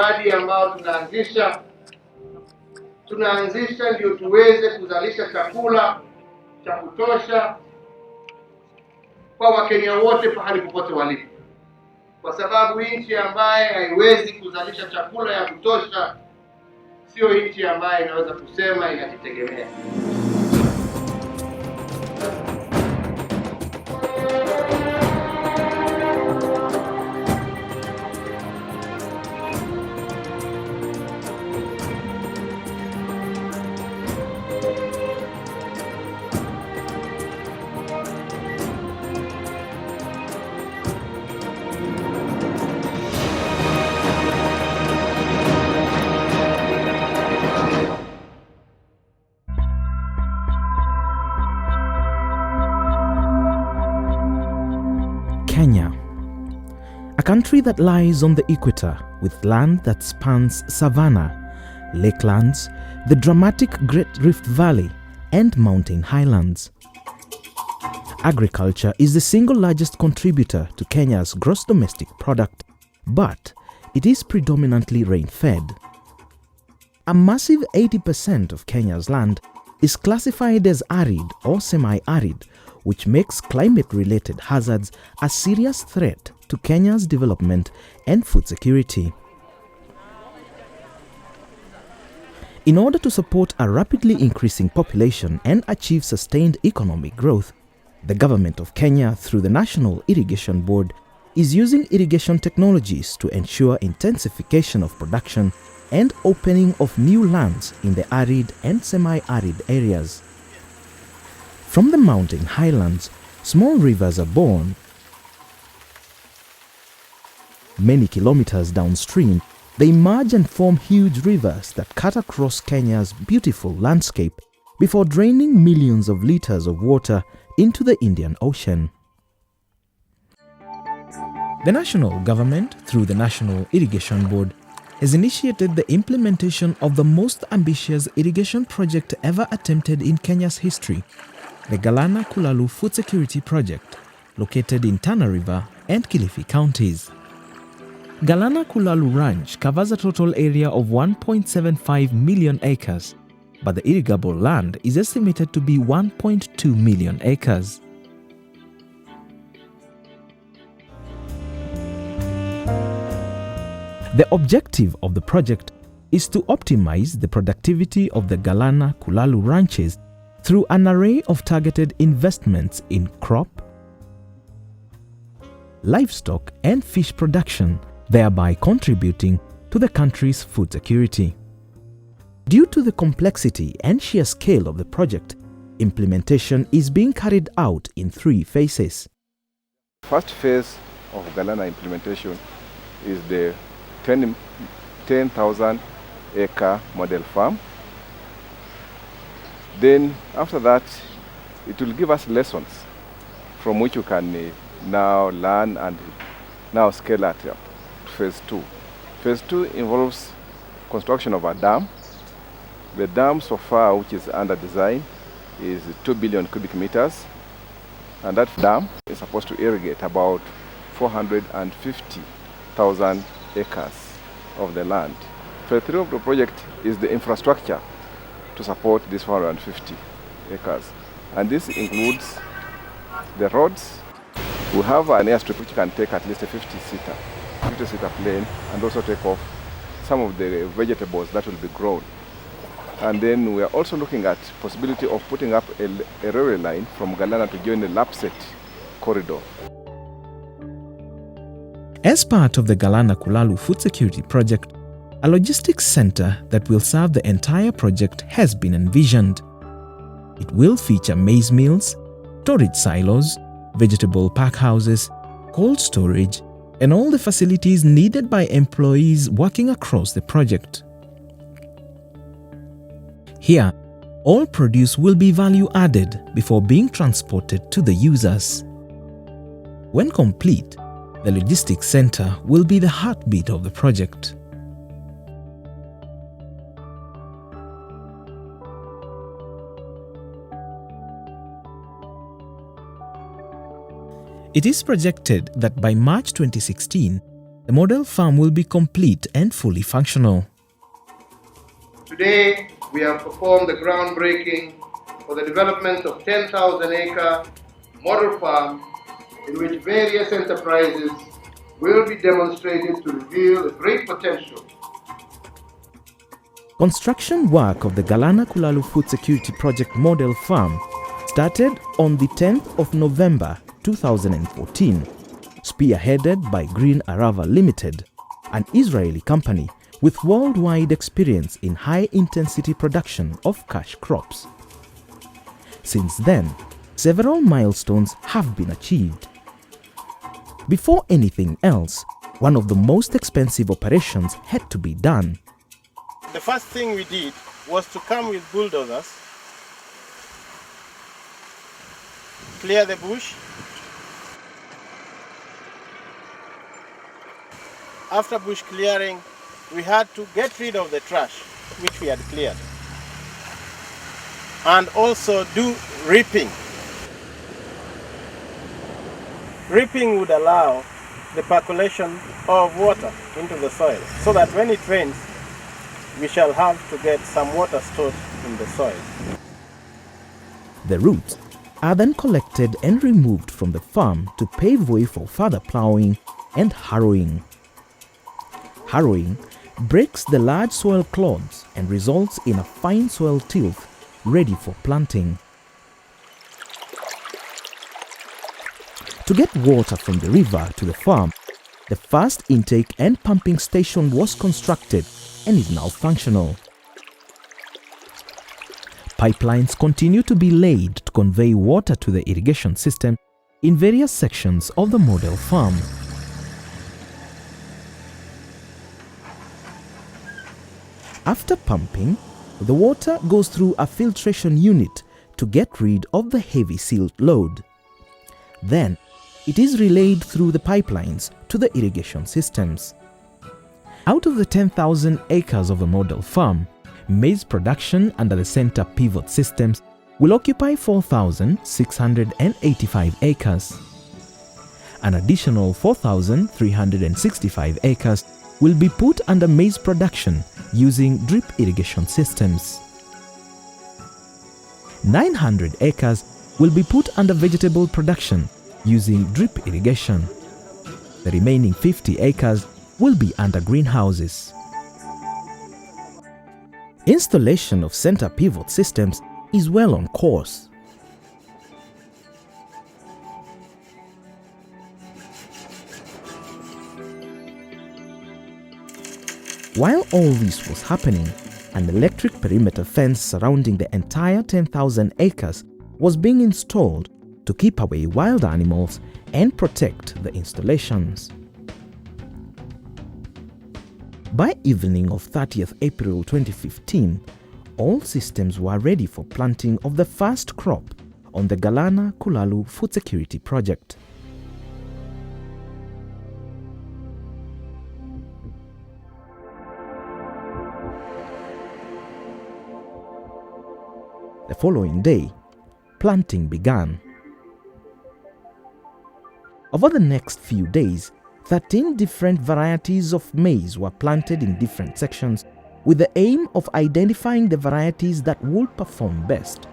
mradi ambao tunaanzisha ndio tuweze kuzalisha chakula cha kutosha kwa Wakenya wote pahali popote walipo, kwa sababu nchi ambaye haiwezi kuzalisha chakula ya kutosha sio nchi ambaye inaweza kusema inajitegemea. Kenya, a country that lies on the equator with land that spans savanna, lakelands, the dramatic Great Rift Valley, and mountain highlands. Agriculture is the single largest contributor to Kenya's gross domestic product, but it is predominantly rain-fed. A massive 80% of Kenya's land is classified as arid or semi-arid, which makes climate-related hazards a serious threat to Kenya's development and food security. In order to support a rapidly increasing population and achieve sustained economic growth, the government of Kenya, through the National Irrigation Board, is using irrigation technologies to ensure intensification of production and opening of new lands in the arid and semi-arid areas. From the mountain highlands, small rivers are born. Many kilometers downstream, they merge and form huge rivers that cut across Kenya's beautiful landscape before draining millions of liters of water into the Indian Ocean. The national government, through the National Irrigation Board, has initiated the implementation of the most ambitious irrigation project ever attempted in Kenya's history, the Galana KulaluFood Security Project, located in Tana River and Kilifi counties. Galana Kulalu Ranch covers a total area of 1.75 million acres, but the irrigable land is estimated to be 1.2 million acres. The objective of the project is to optimize the productivity of the Galana Kulalu ranches through an array of targeted investments in crop, livestock and fish production, thereby contributing to the country's food security. Due to the complexity and sheer scale of the project, implementation is being carried out in 3 phases. First phase of Galana implementation is the 10,000 acre model farm. Then after that, it will give us lessons from which you can now learn and now scale it up. Phase 2. Phase 2 involves construction of a dam. The dam so far, which is under design, is 2 billion cubic meters. And that dam is supposed to irrigate about 450,000 acres of the land. Phase 3 of the project is the infrastructure to support this 450 acres. And this includes the roads. We have an airstrip which can take at least a 50-seater plane and also take off some of the vegetables that will be grown. And then we are also looking at possibility of putting up a railway line from Galana to join the Lapset corridor. As part of the Galana Kulalu Food Security Project, a logistics center that will serve the entire project has been envisioned. It will feature maize mills, storage silos, vegetable pack houses, cold storage, and all the facilities needed by employees working across the project. Here, all produce will be value added before being transported to the users. When complete, the logistics center will be the heartbeat of the project. It is projected that by March 2016, the model farm will be complete and fully functional. Today, we have performed the groundbreaking for the development of 10,000-acre model farm in which various enterprises will be demonstrated to reveal the great potential. Construction work of the Galana KulaluFood Security Project Model Farm started on the 10th of November 2014, spearheaded by Green Arava Limited, an Israeli company with worldwide experience in high-intensity production of cash crops. Since then, several milestones have been achieved. Before anything else, one of the most expensive operations had to be done. The first thing we did was to come with bulldozers, clear the bush. After bush clearing, we had to get rid of the trash which we had cleared, and also do reaping. Reaping would allow the percolation of water into the soil so that when it rains, we shall have to get some water stored in the soil. The roots are then collected and removed from the farm to pave way for further plowing and harrowing. Harrowing breaks the large soil clods and results in a fine soil tilth ready for planting. To get water from the river to the farm, the first intake and pumping station was constructed and is now functional. Pipelines continue to be laid to convey water to the irrigation system in various sections of the model farm. After pumping, the water goes through a filtration unit to get rid of the heavy silt load. Then, it is relayed through the pipelines to the irrigation systems. Out of the 10,000 acres of a model farm, maize production under the center pivot systems will occupy 4,685 acres. An additional 4,365 acres will be put under maize production using drip irrigation systems. 900 acres will be put under vegetable production using drip irrigation. The remaining 50 acres will be under greenhouses. Installation of center pivot systems is well on course. While all this was happening, an electric perimeter fence surrounding the entire 10,000 acres was being installed to keep away wild animals and protect the installations. By evening of 30th April 2015, all systems were ready for planting of the first crop on the Galana KulaluFood Security Project. The following day, planting began. Over the next few days, 13 different varieties of maize were planted in different sections with the aim of identifying the varieties that would perform best.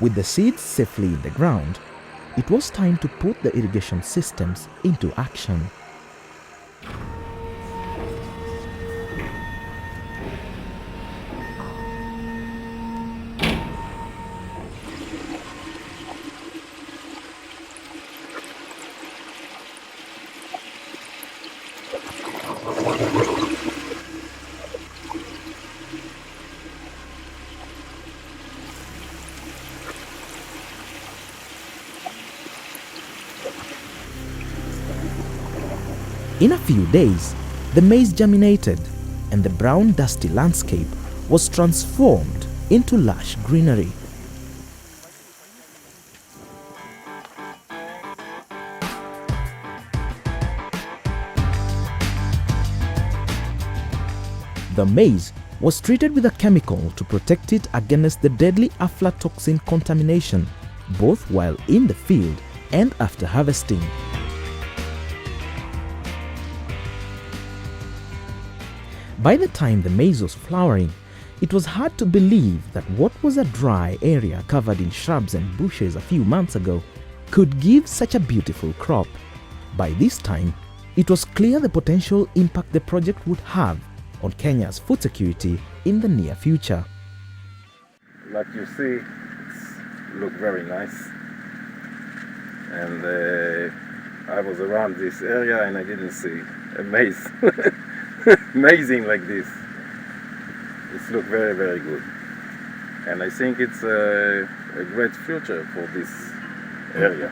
With the seeds safely in the ground, it was time to put the irrigation systems into action. In a few days, the maize germinated and the brown dusty landscape was transformed into lush greenery. The maize was treated with a chemical to protect it against the deadly aflatoxin contamination, both while in the field and after harvesting. By the time the maize was flowering, it was hard to believe that what was a dry area covered in shrubs and bushes a few months ago could give such a beautiful crop. By this time, it was clear the potential impact the project would have on Kenya's food security in the near future. Like you see, it looks very nice. And I was around this area and I didn't see a maize. Amazing like this. It looks very, very good. And I think it's a great future for this area.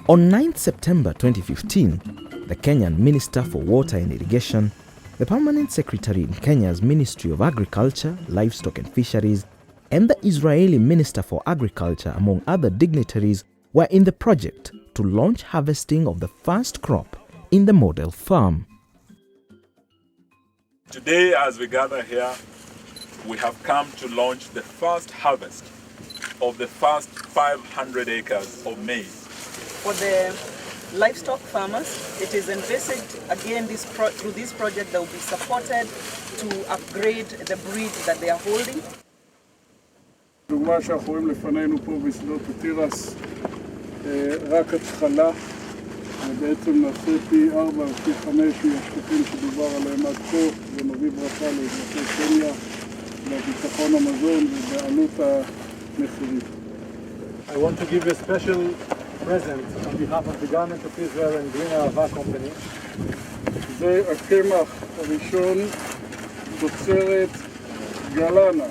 On 9 September 2015, the Kenyan Minister for Water and Irrigation, the Permanent Secretary in Kenya's Ministry of Agriculture, Livestock and Fisheries, and the Israeli Minister for Agriculture, among other dignitaries, were in the project to launch harvesting of the first crop in the model farm. Today, as we gather here, we have come to launch the first harvest of the first 500 acres of maize. For the livestock farmers, it is envisaged again through this project that will be supported to upgrade the breed that they are holding. דוגמה שאנחנו רואים לפנינו פה בשדות התירס, רק התחלה, ובעצם נעשה פי 4 או פי 5 מהשטחים שדובר עליהם עד כה, ומביא ברכה לאזרחי קניה, בביטחון המזון ובעלות המחירים. I want to give a special present on behalf of the government of Israel and Green Ahava Company. זה הקמח הראשון, תוצרת גלנה.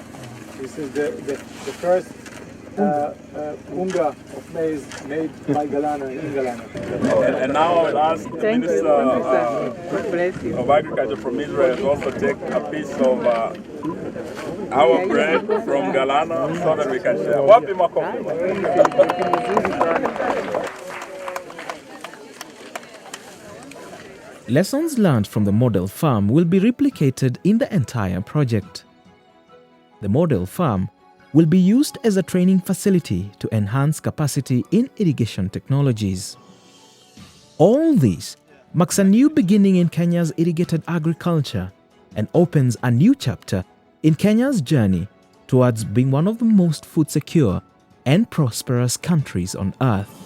This is the first unga of maize made by Galana in Galana. And now I will ask the Minister of Agriculture from Israel to also take a piece of our bread from Galana so that we can share. Wapi makofi. Lessons learned from the model farm will be replicated in the entire project. The model farm will be used as a training facility to enhance capacity in irrigation technologies. All this marks a new beginning in Kenya's irrigated agriculture and opens a new chapter in Kenya's journey towards being one of the most food secure and prosperous countries on earth.